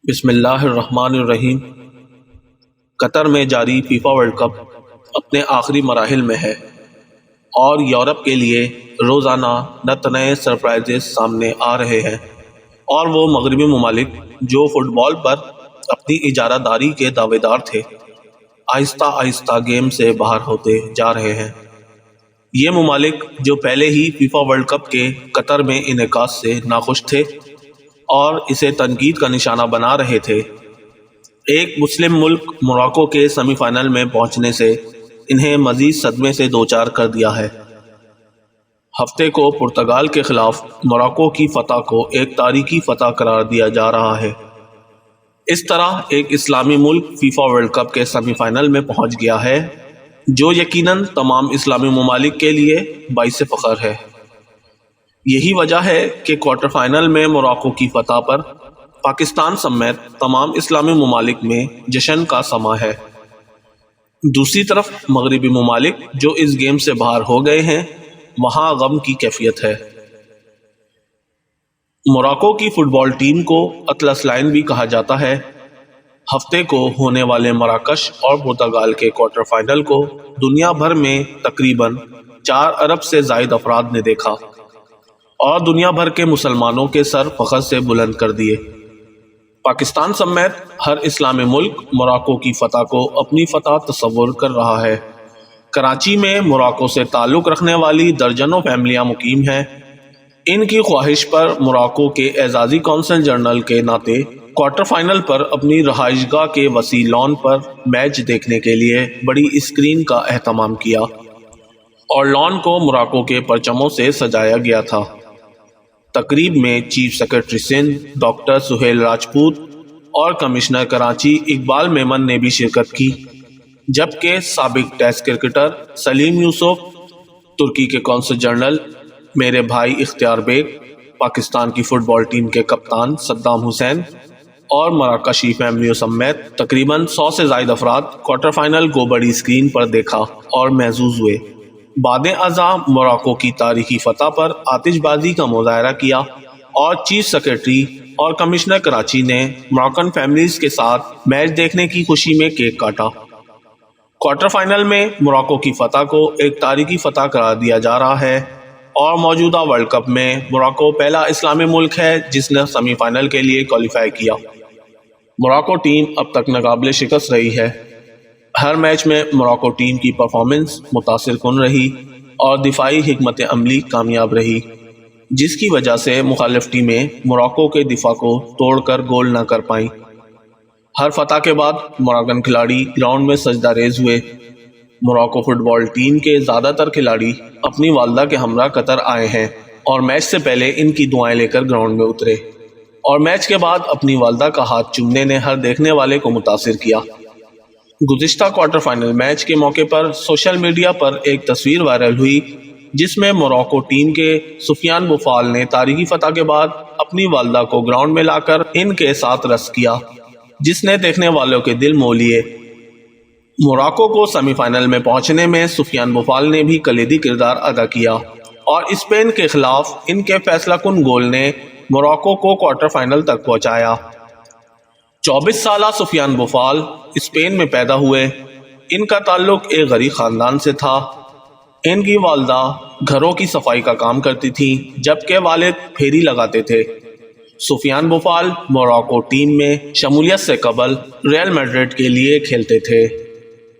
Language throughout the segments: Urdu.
بسم اللہ الرحمن الرحیم۔ قطر میں جاری فیفا ورلڈ کپ اپنے آخری مراحل میں ہے اور یورپ کے لیے روزانہ نئے سرپرائزز سامنے آ رہے ہیں، اور وہ مغربی ممالک جو فٹ بال پر اپنی اجارہ داری کے دعوے دار تھے، آہستہ آہستہ گیم سے باہر ہوتے جا رہے ہیں۔ یہ ممالک جو پہلے ہی فیفا ورلڈ کپ کے قطر میں انعقاد سے ناخوش تھے اور اسے تنقید کا نشانہ بنا رہے تھے، ایک مسلم ملک موراکو کے سیمی فائنل میں پہنچنے سے انہیں مزید صدمے سے دوچار کر دیا ہے۔ ہفتے کو پرتگال کے خلاف موراکو کی فتح کو ایک تاریخی فتح قرار دیا جا رہا ہے۔ اس طرح ایک اسلامی ملک فیفا ورلڈ کپ کے سیمی فائنل میں پہنچ گیا ہے، جو یقیناً تمام اسلامی ممالک کے لیے باعث فخر ہے۔ یہی وجہ ہے کہ کوارٹر فائنل میں موراکو کی فتح پر پاکستان سمیت تمام اسلامی ممالک میں جشن کا سماں ہے۔ دوسری طرف مغربی ممالک جو اس گیم سے باہر ہو گئے ہیں، وہاں غم کی کیفیت ہے۔ موراکو کی فٹ بال ٹیم کو اطلس لائن بھی کہا جاتا ہے۔ ہفتے کو ہونے والے مراکش اور پرتگال کے کوارٹر فائنل کو دنیا بھر میں تقریباً 4 ارب سے زائد افراد نے دیکھا اور دنیا بھر کے مسلمانوں کے سر فخر سے بلند کر دیے۔ پاکستان سمیت ہر اسلامی ملک موراکو کی فتح کو اپنی فتح تصور کر رہا ہے۔ کراچی میں موراکو سے تعلق رکھنے والی درجنوں فیملیاں مقیم ہیں۔ ان کی خواہش پر موراکو کے اعزازی کونسل جنرل کے ناطے کوارٹر فائنل پر اپنی رہائش گاہ کے وسیع لان پر میچ دیکھنے کے لیے بڑی اسکرین کا اہتمام کیا اور لان کو موراکو کے پرچموں سے سجایا گیا تھا۔ تقریب میں chief secretary Sindh doctor Sohail Rajput اور کمشنر کراچی اقبال میمن نے بھی شرکت کی، جبکہ سابق ٹیسٹ کرکٹر سلیم یوسف، ترکی کے کونسل جنرل میرے بھائی اختیار بیگ، پاکستان کی فٹ بال ٹیم کے کپتان صدام حسین اور مراکشی فیملیوں سمیت تقریباً 100 سے زائد افراد کوارٹر فائنل کو بڑی اسکرین پر دیکھا اور محظوظ ہوئے۔ بعد ازاں موراکو کی تاریخی فتح پر آتش بازی کا مظاہرہ کیا اور چیف سیکرٹری اور کمشنر کراچی نے موراکن فیملیز کے ساتھ میچ دیکھنے کی خوشی میں کیک کاٹا۔ کوارٹر فائنل میں موراکو کی فتح کو ایک تاریخی فتح قرار دیا جا رہا ہے اور موجودہ ورلڈ کپ میں موراکو پہلا اسلامی ملک ہے جس نے سیمی فائنل کے لیے کوالیفائی کیا۔ موراکو ٹیم اب تک ناقابل شکست رہی ہے۔ ہر میچ میں موراکو ٹیم کی پرفارمنس متاثر کن رہی اور دفاعی حکمت عملی کامیاب رہی، جس کی وجہ سے مخالف ٹیمیں موراکو کے دفاع کو توڑ کر گول نہ کر پائیں۔ ہر فتح کے بعد موراکن کھلاڑی گراؤنڈ میں سجدہ ریز ہوئے۔ موراکو فٹ بال ٹیم کے زیادہ تر کھلاڑی اپنی والدہ کے ہمراہ قطر آئے ہیں اور میچ سے پہلے ان کی دعائیں لے کر گراؤنڈ میں اترے، اور میچ کے بعد اپنی والدہ کا ہاتھ چومنے نے ہر دیکھنے والے کو متاثر کیا۔ گزشتہ کوارٹر فائنل میچ کے موقع پر سوشل میڈیا پر ایک تصویر وائرل ہوئی جس میں موراکو ٹیم کے سفیان بوفال نے تاریخی فتح کے بعد اپنی والدہ کو گراؤنڈ میں لا کر ان کے ساتھ رقص کیا، جس نے دیکھنے والوں کے دل موہ لیے۔ موراکو کو سیمی فائنل میں پہنچنے میں سفیان بوفال نے بھی کلیدی کردار ادا کیا اور اسپین کے خلاف ان کے فیصلہ کن گول نے موراکو کو کوارٹر فائنل تک پہنچایا۔ 24 سالہ سفیان بوفال اسپین میں پیدا ہوئے۔ ان کا تعلق ایک غریب خاندان سے تھا۔ ان کی والدہ گھروں کی صفائی کا کام کرتی تھیں جبکہ والد پھیری لگاتے تھے۔ سفیان بوفال موراکو ٹیم میں شمولیت سے قبل ریال میڈرڈ کے لیے کھیلتے تھے،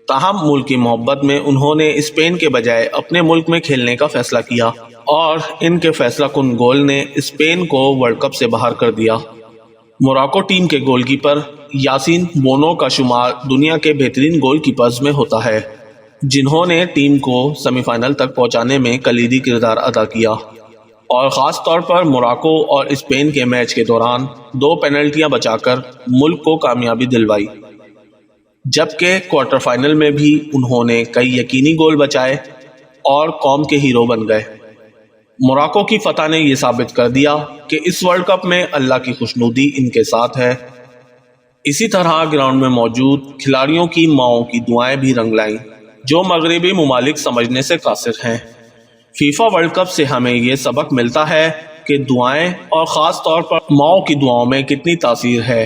تاہم ملک کی محبت میں انہوں نے اسپین کے بجائے اپنے ملک میں کھیلنے کا فیصلہ کیا اور ان کے فیصلہ کن گول نے اسپین کو ورلڈ کپ سے باہر کر دیا۔ موراکو ٹیم کے گول کیپر یاسین بونو کا شمار دنیا کے بہترین گول کیپرز میں ہوتا ہے، جنہوں نے ٹیم کو سیمی فائنل تک پہنچانے میں کلیدی کردار ادا کیا اور خاص طور پر موراکو اور اسپین کے میچ کے دوران 2 پینلٹیاں بچا کر ملک کو کامیابی دلوائی، جبکہ کوارٹر فائنل میں بھی انہوں نے کئی یقینی گول بچائے اور قوم کے ہیرو بن گئے۔ موراکو کی فتح نے یہ ثابت کر دیا کہ اس ورلڈ کپ میں اللہ کی خوشنودی ان کے ساتھ ہے۔ اسی طرح گراؤنڈ میں موجود کھلاڑیوں کی ماؤں کی دعائیں بھی رنگ لائیں، جو مغربی ممالک سمجھنے سے قاصر ہیں۔ فیفا ورلڈ کپ سے ہمیں یہ سبق ملتا ہے کہ دعائیں اور خاص طور پر ماؤں کی دعاؤں میں کتنی تاثیر ہے۔